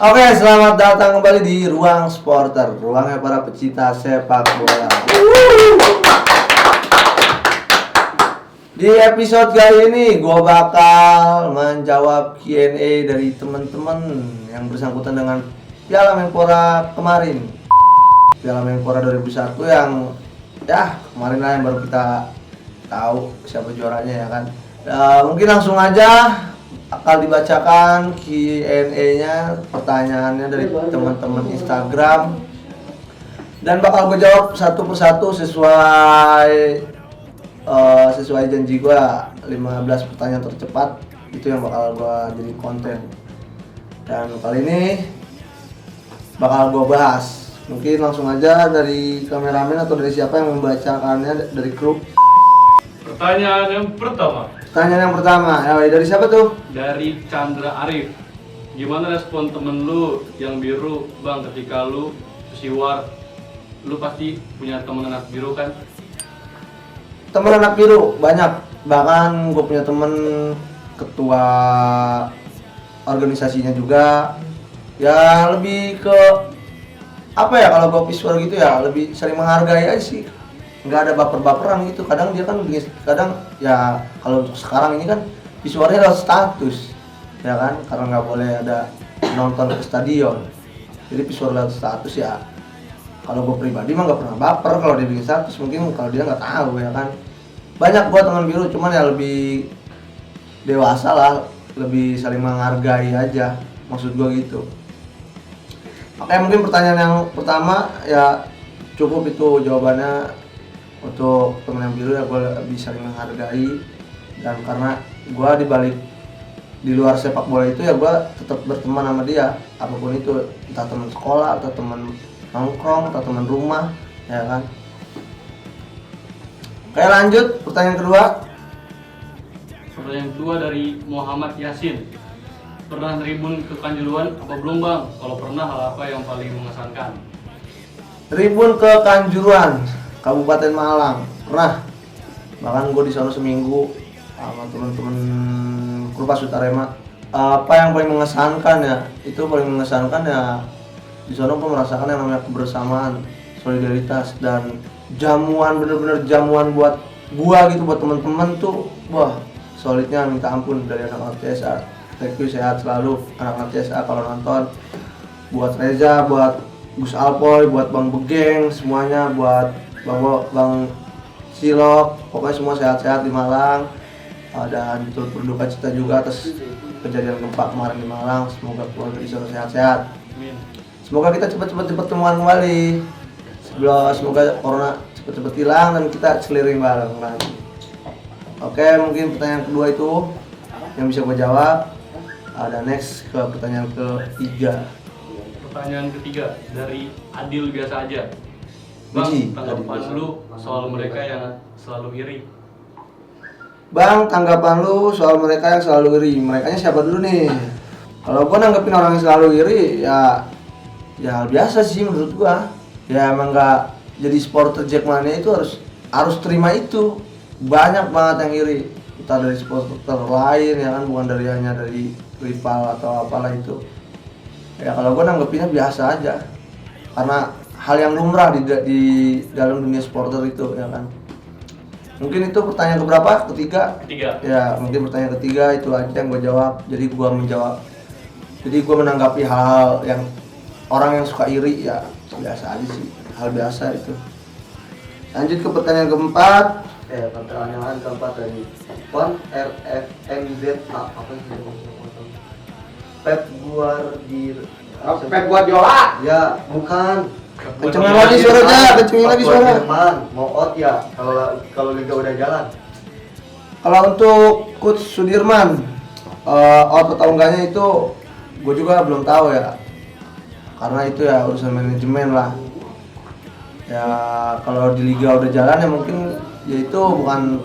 Oke, selamat datang kembali di Ruang Sporter, ruangnya para pecinta sepak bola. Di episode kali ini, gue bakal menjawab Q&A dari teman-teman yang bersangkutan dengan Piala Menpora kemarin. Piala Menpora 2001 yang kemarin lah yang baru kita tahu siapa juaranya ya kan. Mungkin langsung aja akan dibacakan Q&A-nya, pertanyaannya dari teman-teman Instagram, dan bakal gue jawab satu persatu sesuai janji gue. 15 pertanyaan tercepat itu yang bakal gue jadi konten, dan kali ini bakal gue bahas. Mungkin langsung aja dari kameramen atau dari siapa yang membacakannya dari grup. Pertanyaan yang pertama, dari siapa tuh? dari Chandra Arif. Gimana respon temen lu yang biru, Bang, ketika lu siwar? Lu pasti punya temen anak biru kan? Temen anak biru banyak, bahkan gue punya temen ketua organisasinya juga. Ya lebih ke apa ya, kalau gue visual gitu ya lebih sering menghargai aja sih, nggak ada baper-baperan gitu. Kadang dia kan kadang ya, kalau untuk sekarang ini kan visualnya lewat status ya kan, karena nggak boleh ada nonton ke stadion, jadi visual lewat status ya. Kalau gue pribadi mah nggak pernah baper kalau dia bikin status, mungkin kalau dia nggak tahu ya kan. Banyak gue teman biru, cuman ya lebih dewasa lah, lebih saling menghargai aja, maksud gue gitu. Oke, mungkin pertanyaan yang pertama ya cukup itu jawabannya. Untuk teman yang biru ya gue lebih saling menghargai, dan karena gue di luar sepak bola itu ya gue tetap berteman sama dia, apapun itu, entah teman sekolah atau teman nongkrong atau teman rumah ya kan. Oke, lanjut pertanyaan kedua. Pertanyaan kedua dari Muhammad Yasin. Pernah tribun ke Kanjuruhan apa belum, Bang? Kalau pernah, hal apa yang paling mengesankan? Tribun ke Kanjuruhan, Kabupaten Malang, pernah. Bahkan gue di sana seminggu sama teman-teman klub Sutarema. Apa yang paling mengesankan ya? Itu paling mengesankan ya di sana gue merasakan yang namanya kebersamaan, solidaritas, dan jamuan, bener-bener jamuan buat gua gitu, buat teman-teman tuh. Wah, solidnya minta ampun dari anak-anak CSA. Thank you, sehat selalu anak-anak CSA kalau nonton. Buat Reza, buat Gus Alpoy, buat Bang Begeng, semuanya, buat Bang Silok, pokoknya semua sehat-sehat di Malang. Dan turut berduka cita juga atas kejadian gempa kemarin di Malang. Semoga keluarga di sana sehat-sehat. Amin. Semoga kita cepat temuan kembali. Semoga corona cepat hilang dan kita seliring bareng lagi. Oke, mungkin pertanyaan kedua itu yang bisa gue jawab. Ada next ke pertanyaan ketiga. Pertanyaan ketiga dari Adil biasa aja. Bang, tanggapan lu soal mereka yang selalu iri? Bang, tanggapan lu soal mereka yang selalu iri. Merekanya siapa dulu nih? Kalau gue nanggepin orang yang selalu iri ya hal biasa sih menurut gue. Ya emang nggak jadi supporter Jackmania itu harus terima itu. Banyak banget yang iri, entah dari supporter lain ya kan, bukan hanya dari rival atau apalah itu. Ya kalau gue nanggepinnya biasa aja, karena hal yang lumrah di dalam dunia supporter itu ya kan. Mungkin itu pertanyaan keberapa? Ketiga. Ya mungkin pertanyaan ketiga itu aja yang gue jawab. Jadi gue menanggapi hal yang orang yang suka iri ya biasa aja sih, hal biasa itu. Lanjut ke pertanyaan keempat. Pertanyaan keempat dari Juan RFMZ. Apa sih? Pep Guardiola. Ya, bukan. Kencengin lagi suara. Mau out ya kalau liga udah jalan. Kalau untuk Coach Sudirman out atau enggaknya itu gue juga belum tahu ya. Karena itu ya urusan manajemen lah. Ya kalau di liga udah jalan ya mungkin ya itu bukan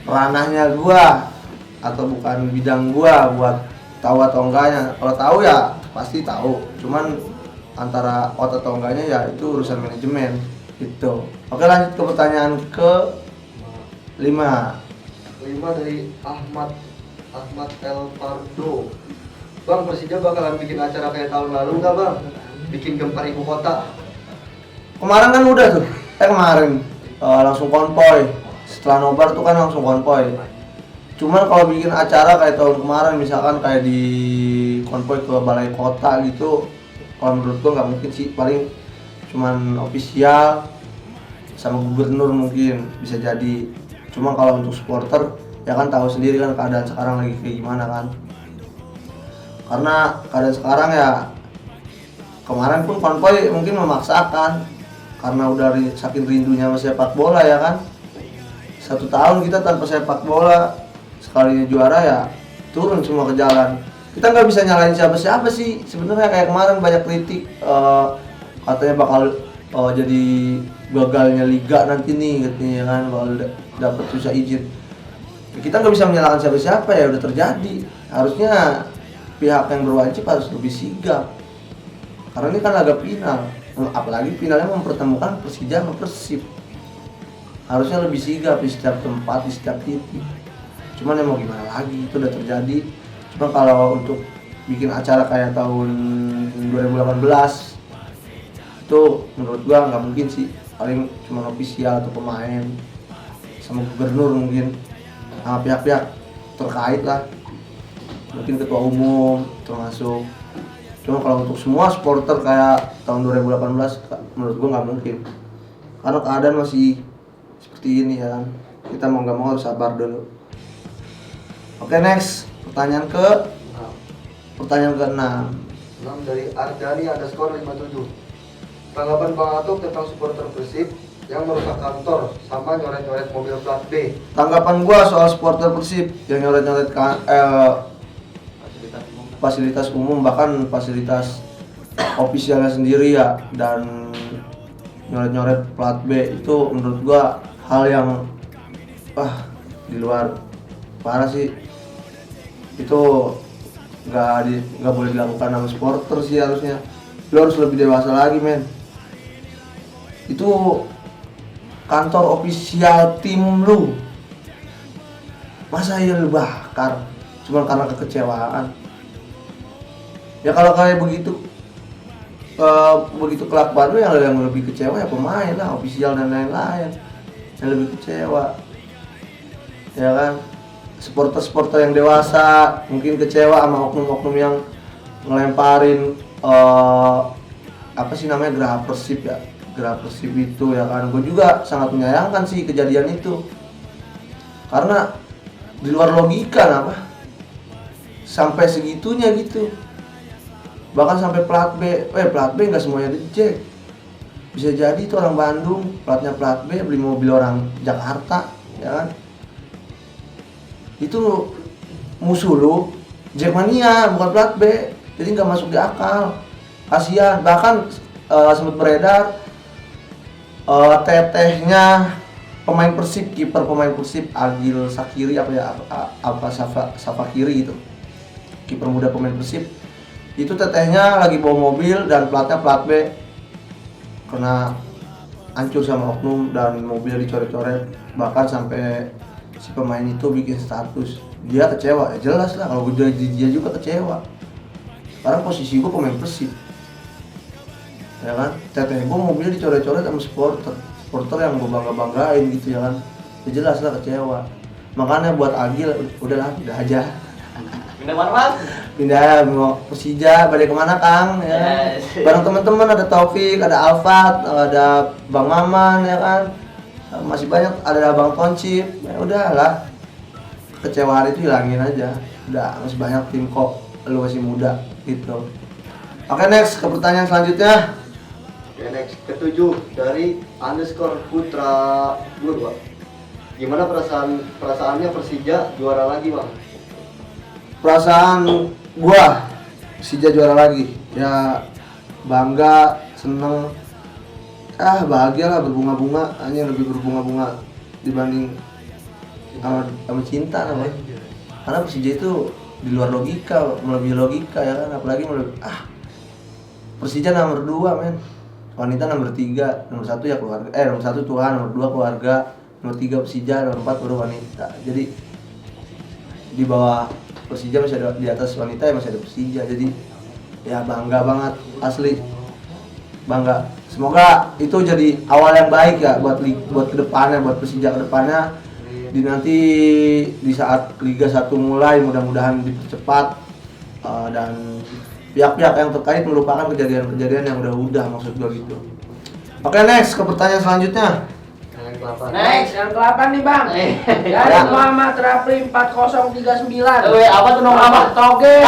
ranahnya gua atau bukan bidang gua buat tahu atau enggaknya. Kalau tahu ya pasti tahu. Cuman antara out atau enggaknya ya itu urusan manajemen gitu. Oke, lanjut ke pertanyaan ke 5 dari Ahmad El Pardo. Bang, Persija bakalan bikin acara kayak tahun lalu nggak bang? Bikin gempar ibu kota. Kemarin kan udah tuh, kemarin langsung konvoy. Setelah nobar tuh kan langsung konvoy. Cuman kalau bikin acara kayak tahun kemarin, misalkan kayak di konvoy ke balai kota gitu, kalau menurut gua nggak mungkin sih. Paling cuman ofisial sama gubernur mungkin bisa jadi. Cuma kalau untuk supporter ya kan tahu sendiri kan keadaan sekarang lagi kayak gimana kan. Karena keadaan sekarang ya, kemarin pun konvoy mungkin memaksakan karena udah saking rindunya sama sepak bola ya kan. 1 tahun kita tanpa sepak bola, sekalinya juara ya turun semua ke jalan. Kita nggak bisa nyalain siapa-siapa sih sebenarnya. Kayak kemarin banyak kritik, katanya bakal jadi gagalnya liga nanti nih katanya kan, bakal dapat susah izin. Kita nggak bisa menyalahkan siapa-siapa, ya udah terjadi. Harusnya pihak yang berwajib harus lebih sigap, karena ini kan laga final, apalagi finalnya mempertemukan Persija sama Persib. Harusnya lebih sigap di setiap tempat, di setiap titik. Cuman ya mau gimana lagi, itu udah terjadi. Cuma kalau untuk bikin acara kayak tahun 2018 itu menurut gua nggak mungkin sih. Paling cuma ofisial atau pemain sama gubernur mungkin, sama pihak-pihak terkait lah, mungkin ketua umum termasuk. Cuma kalau untuk semua supporter kayak tahun 2018 menurut gua nggak mungkin, karena keadaan masih seperti ini ya kan. Kita mau nggak mau harus sabar dulu. Oke, next pertanyaan ke-6 dari Ardani _57. Tanggapan Bang Atuk tentang supporter Persib yang merusak kantor sama nyoret-nyoret mobil plat B. Tanggapan gua soal supporter Persib yang nyoret-nyoret fasilitas umum, bahkan fasilitas ofisialnya sendiri ya, dan nyoret-nyoret plat B, itu menurut gua hal yang di luar parah sih. Itu nggak boleh dilakukan sama supporter sih. Harusnya lu harus lebih dewasa lagi, men. Itu kantor ofisial tim lu, masa iya lu bakar cuma karena kekecewaan? Ya kalau kayak begitu kelakuan lu, yang lebih kecewa ya pemain lah, ofisial dan lain-lain yang lebih kecewa ya kan. Supporter yang dewasa mungkin kecewa sama oknum-oknum yang ngelemparin geraha Persib ya, geraha Persib itu ya kan. Gue juga sangat menyayangkan sih kejadian itu, karena di luar logika sampai segitunya gitu. Bahkan sampai plat B nggak semuanya dicek. Bisa jadi itu orang Bandung, platnya plat B, beli mobil orang Jakarta ya kan. Itu musuh lu Jackmania, bukan plat B, jadi nggak masuk di akal. Kasihan. Bahkan sempat beredar tetehnya pemain Persib, kiper pemain Persib, Agil Sakiri Safakiri gitu, kiper muda pemain Persib. Itu tetehnya lagi bawa mobil dan platnya plat B, kena hancur sama oknum dan mobil dicoret-coret. Bahkan sampai si pemain itu bikin status dia kecewa. Ya jelas lah, kalau gue jadi dia juga kecewa. Sekarang posisi gue pemain Persib ya kan, teteh gue mobilnya dicoret-coret sama supporter yang gue banggain gitu ya kan. Ya jelas lah kecewa. Makanya buat Agil udahlah, pindah aja. Pindah mana, Bang? Pindah mau Persija, balik kemana Kang ya kan? Bareng teman-teman, ada Taufik, ada Alfat, ada Bang Maman ya kan, masih banyak, ada Bang Toncip. Ya udahlah, kecewaan itu hilangin aja. Udah, masih banyak tim kok, lu masih muda gitu. Oke, next ke pertanyaan selanjutnya. Oke, next ke-7 dari _putra Gurwa. Gimana perasaannya Persija juara lagi, Bang? Perasaan gua Persija juara lagi ya bangga, seneng, bahagia lah, berbunga-bunga. Hanya lebih berbunga-bunga dibanding sama cinta namanya. Karena Persija itu di luar logika, melebihi logika ya kan. Apalagi Persija nomor 2 men, wanita nomor 3, nomor 1 ya keluarga, nomor 1 Tuhan, nomor 2 keluarga, nomor 3 Persija, nomor 4 baru wanita. Jadi di bawah Persija masih ada di atas wanita, ya masih ada Persija. Jadi ya bangga banget, asli bangga. Semoga itu jadi awal yang baik ya buat kedepannya, buat Persija kedepannya. Nanti di saat Liga 1 mulai, mudah-mudahan dipercepat dan pihak-pihak yang terkait melupakan kejadian-kejadian yang udah maksud gua gitu. Oke, next ke pertanyaan selanjutnya. Next. Yang ke-8 nih Bang. Dari Muhammad Rafli 4039. Apa tuh nama? Toge.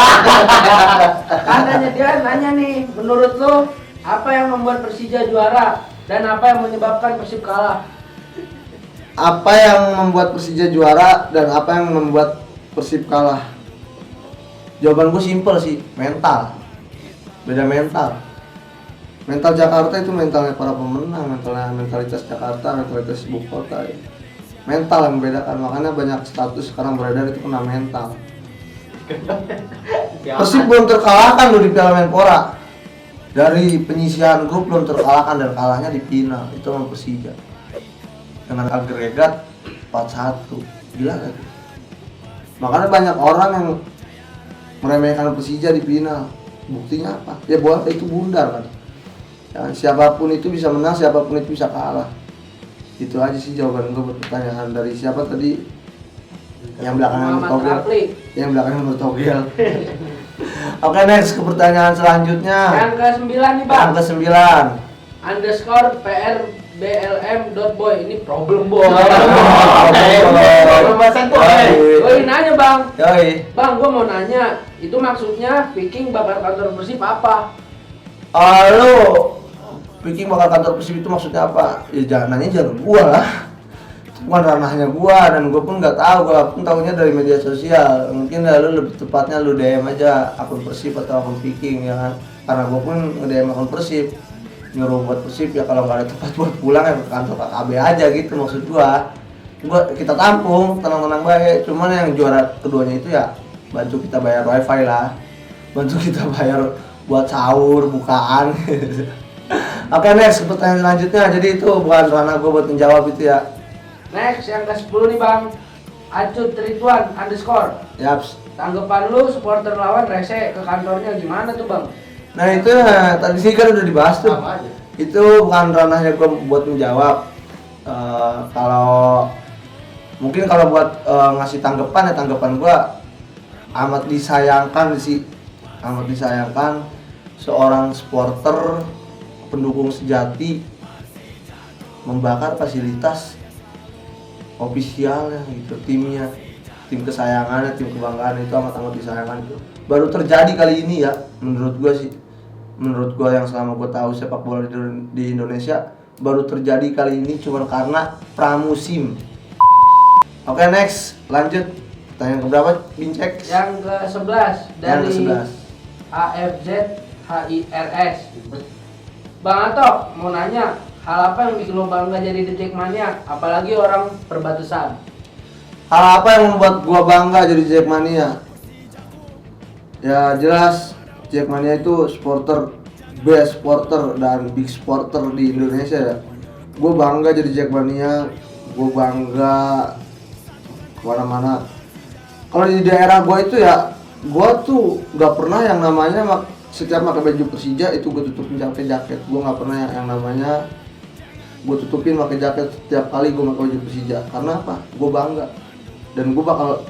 Kan dia nanya nih, menurut lu apa yang membuat Persija juara dan apa yang menyebabkan Persib kalah? Apa yang membuat Persija juara dan apa yang membuat Persib kalah? Jawaban gue simpel sih, mental. Beda mental. Mental Jakarta itu mentalnya para pemenang, mentalitas Jakarta, mentalitas ibu kota ya. Mental yang membedakan, makanya banyak status sekarang beredar itu kena mental. Persib belum terkalahkan loh di Piala Menpora. Dari penyisihan grup belum terkalahkan dan kalahnya di final itu sama Persija. Dengan agregat 4-1. Gila kan? Makanya banyak orang yang meremehkan Persija di final. Buktinya apa? Ya bola itu bundar kan. Ya, siapapun itu bisa menang, siapapun itu bisa kalah. Itu aja sih jawaban gue buat pertanyaan dari siapa tadi? Yang belakangnya Muhammad bertogel. Rafli. Yang belakangnya bertogel. Oke, next ke pertanyaan selanjutnya. Yang ke-9 nih Bang. Yang ke-9. Underscore PRBLM.boy. Ini problem boy. Problem bahasa boy. Gue nanya Bang. Yoi. Bang, gue mau nanya, itu maksudnya Viking bakal kantor Persib apa? Lu Viking bakal kantor Persib itu maksudnya apa? Ya jangan gua lah. Itu bukan ranahnya gua dan gua pun nggak tahu, gua pun tahunya dari media sosial. Mungkin lu lebih tepatnya lu DM aja akun Persib atau akun Viking ya kan. Karena gua pun nge-DM akun Persib. Nyuruh buat Persib ya, kalau nggak ada tempat buat pulang ya ke kantor KKB aja gitu maksud gua. Kita tampung, tenang-tenang baik. Cuman yang juara keduanya itu ya bantu kita bayar wifi lah. Bantu kita bayar buat sahur, bukaan. Oke, next pertanyaan selanjutnya. Jadi itu bukan ranah gue buat menjawab itu ya. Next, yang ke-10 nih Bang. Acut Rituan underscore. Yaps. Tanggapan lu supporter lawan rese ke kantornya gimana tuh Bang? Nah itu ya, tadi sih kan udah dibahas tuh. Sama aja. Itu bukan ranahnya gue buat menjawab. Kalau mungkin kalau buat ngasih tanggapan ya, tanggapan gue amat disayangkan sih. Amat disayangkan seorang supporter pendukung sejati membakar fasilitas ofisialnya gitu, timnya, tim kesayangannya, tim kebanggaan itu amat disayangkan itu. Baru terjadi kali ini ya, menurut gua sih. Menurut gua yang selama gua tahu sepak bola di Indonesia baru terjadi kali ini cuma karena pramusim. Oke, next, lanjut. Pertanyaan keberapa, Bincek? Yang ke-11 dari Yang ke-11. AFZ HIRS. Bang Atok mau nanya, hal apa yang bikin lo bangga jadi The Jackmania, apalagi orang perbatasan? Hal apa yang membuat gua bangga jadi Jackmania? Ya jelas Jackmania itu supporter, best supporter dan big supporter di Indonesia ya. Gua bangga jadi Jackmania, gua bangga kemana-mana. Kalau di daerah gua itu ya, gua tuh nggak pernah yang namanya setiap pakai baju Persija itu gue tutupin jaket. Gue nggak pernah yang namanya gue tutupin pakai jaket setiap kali gue pakai baju Persija. Karena apa? Gue bangga. Dan gue bakal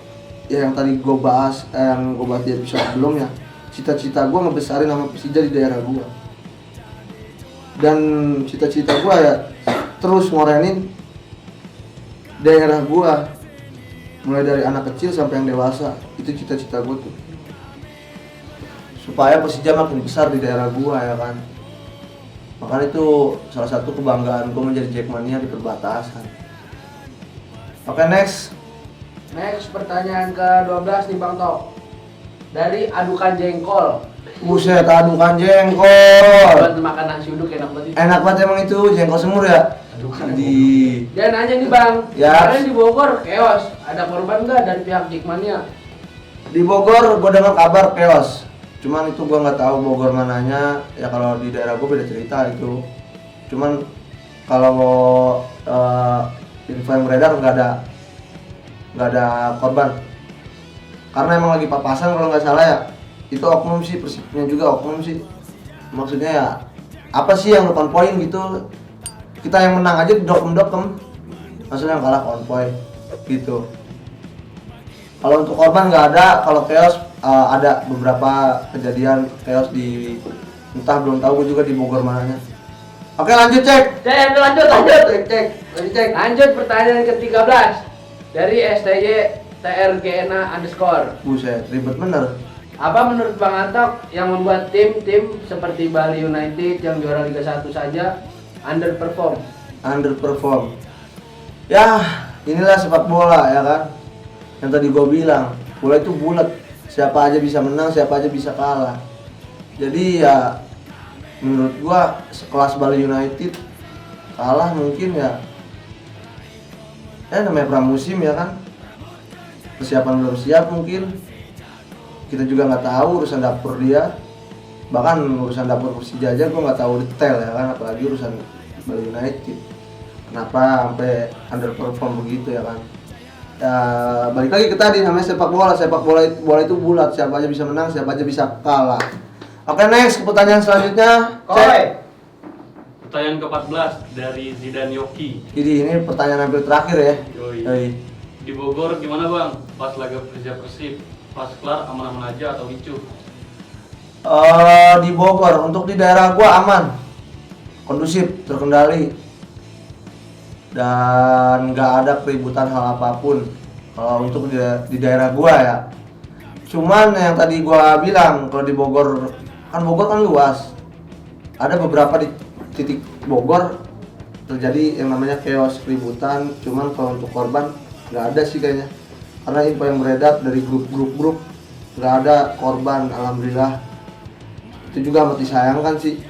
ya yang tadi gue bahas, yang gue bahas di episode sebelumnya, cita-cita gue ngebesarin nama Persija di daerah gue. Dan cita-cita gue ya terus ngorenin daerah gue, mulai dari anak kecil sampai yang dewasa. Itu cita-cita gue tuh, supaya Persija makin besar di daerah gua ya kan. Makanya itu salah satu kebanggaan gua menjadi Jackmania di perbatasan. Oke, next. Next, pertanyaan ke-12 nih Bang Tok. Dari Adukan Jengkol. Buset, adukan jengkol. Buat makan nasi uduk enak banget. Enak banget emang itu, jengkol semur ya. Di Dia nanya nih Bang, Ya. kemarin di Bogor chaos, ada korban nggak dari pihak Jackmania? Di Bogor gua dengar kabar chaos. Cuman itu gua nggak tahu Bogor mananya. Ya kalau di daerah gua beda cerita itu. Cuman kalau info yang beredar nggak ada korban. karena emang lagi papasan kalau nggak salah ya. Itu oknum sih, Persibnya juga oknum sih. Maksudnya ya apa sih yang lu konvoin gitu, kita yang menang aja dokem, maksudnya yang kalah konvoy gitu. Kalau untuk korban nggak ada, kalau chaos ada beberapa kejadian chaos di entah belum tahu gue juga di Bogor mananya. Oke lanjut cek. Lanjut. Cek. Lanjut pertanyaan ke-13 dari STY TRGNA _. Buset, ribet bener. Apa menurut Bang Antok yang membuat tim-tim seperti Bali United yang juara Liga 1 saja underperform? Ya inilah sepak bola ya kan, yang tadi gue bilang bola itu bulat, siapa aja bisa menang, siapa aja bisa kalah. Jadi ya menurut gue sekelas Bali United kalah mungkin ya namanya pramusim ya kan, persiapan belum siap mungkin, kita juga nggak tahu urusan dapur dia, bahkan urusan dapur Persija aja gue nggak tahu detail ya kan, apalagi urusan Bali United. Kenapa sampai underperform begitu ya kan? Ya balik lagi ke tadi, namanya sepak bola itu bulat, siapa aja bisa menang, siapa aja bisa kalah. Oke next, ke pertanyaan selanjutnya. Pertanyaan ke-14 dari Zidan Yoki. Ini pertanyaan hampir terakhir ya. Yoi. Di Bogor gimana bang? Pas laga Persib, pas kelar aman-aman aja atau ricuh? Di Bogor, untuk di daerah gua aman, kondusif, terkendali, dan nggak ada keributan hal apapun. Kalau untuk di daerah gua ya, cuman yang tadi gua bilang kalau di Bogor kan luas, ada beberapa di titik Bogor terjadi yang namanya chaos, keributan. Cuman kalau untuk korban nggak ada sih kayaknya, karena info yang beredar dari grup nggak ada korban, alhamdulillah. Itu juga amat disayangkan sih.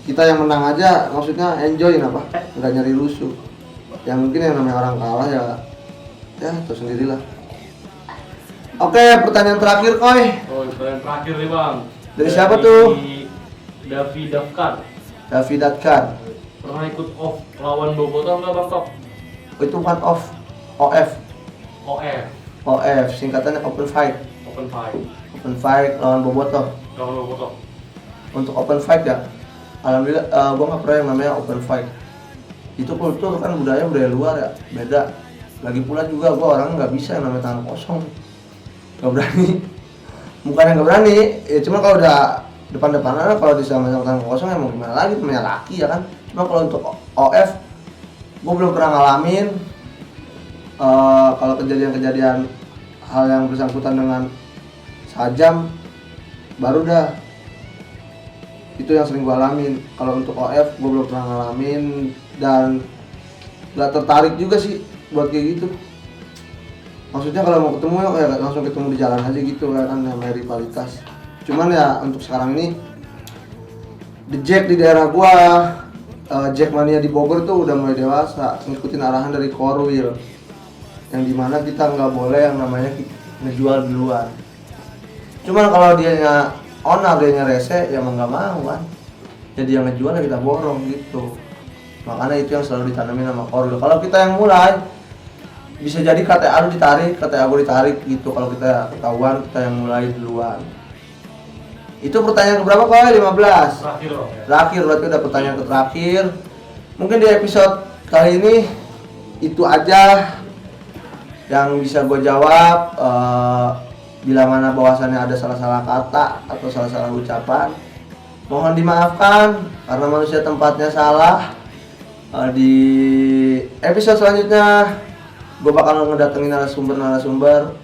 Kita yang menang aja maksudnya enjoy nggak nyari rusuh. Yang mungkin yang namanya orang kalah ya tahu sendirilah. Oke, pertanyaan terakhir Koy. Pertanyaan terakhir nih bang. Dari siapa tuh? David Dafkar. Pernah ikut off lawan Bobotoh nggak bang Tok? Itu bukan OF, OF singkatannya open fight lawan Bobotoh. lawan Bobotoh. Untuk open fight ya, alhamdulillah gua nggak pernah yang namanya open fight. Itu kultur kan budaya luar ya, beda. Lagi pula juga gua orang nggak bisa yang namanya tangan kosong, nggak berani. Bukan yang nggak berani, ya cuma kalau udah depan-depanan, kalau disama tangan kosong ya mau gimana lagi, namanya laki ya kan. Cuma kalau untuk OF gua belum pernah ngalamin. Kalau kejadian-kejadian hal yang bersangkutan dengan sajam baru dah, itu yang sering gue alamin. Kalau untuk OF gue belum pernah ngalamin dan gak tertarik juga sih buat kayak gitu. Maksudnya kalau mau ketemu ya langsung ketemu di jalan aja gitu kan, namanya rivalitas. Cuman ya untuk sekarang ini The Jack di daerah gua, Jackmania di Bogor tuh udah mulai dewasa, ngikutin arahan dari Korwil, yang dimana kita nggak boleh yang namanya ngejual duluan. Cuman kalau dia owner, dia rese, ya mau nggak mau kan, jadi yang ngejual ya kita borong gitu. Makanya itu yang selalu ditanamin sama Korwil. Kalau kita yang mulai, bisa jadi KTA lu ditarik, KTA gue ditarik gitu. Kalau kita ketahuan, kita yang mulai duluan. Itu pertanyaan keberapa Koy? 15? Terakhir, berarti udah pertanyaan terakhir. Mungkin di episode kali ini itu aja yang bisa gue jawab. Bila mana bahwasannya ada salah-salah kata atau salah-salah ucapan, mohon dimaafkan karena manusia tempatnya salah. Di episode selanjutnya gue bakal ngedatengin narasumber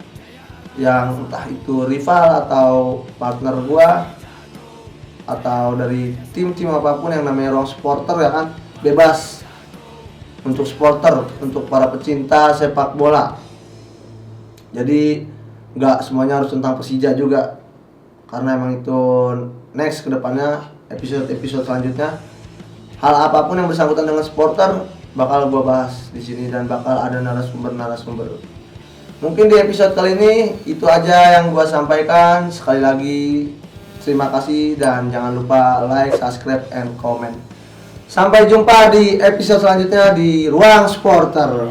yang entah itu rival atau partner gue atau dari tim-tim apapun yang namanya Wrong Supporter ya kan, bebas untuk supporter, untuk para pecinta sepak bola. Jadi nggak semuanya harus tentang Persija juga, karena emang itu next kedepannya episode selanjutnya hal apapun yang bersangkutan dengan supporter bakal gue bahas di sini dan bakal ada narasumber. Mungkin di episode kali ini itu aja yang gue sampaikan. Sekali lagi terima kasih dan jangan lupa like, subscribe, and comment. Sampai jumpa di episode selanjutnya di Ruang Supporter.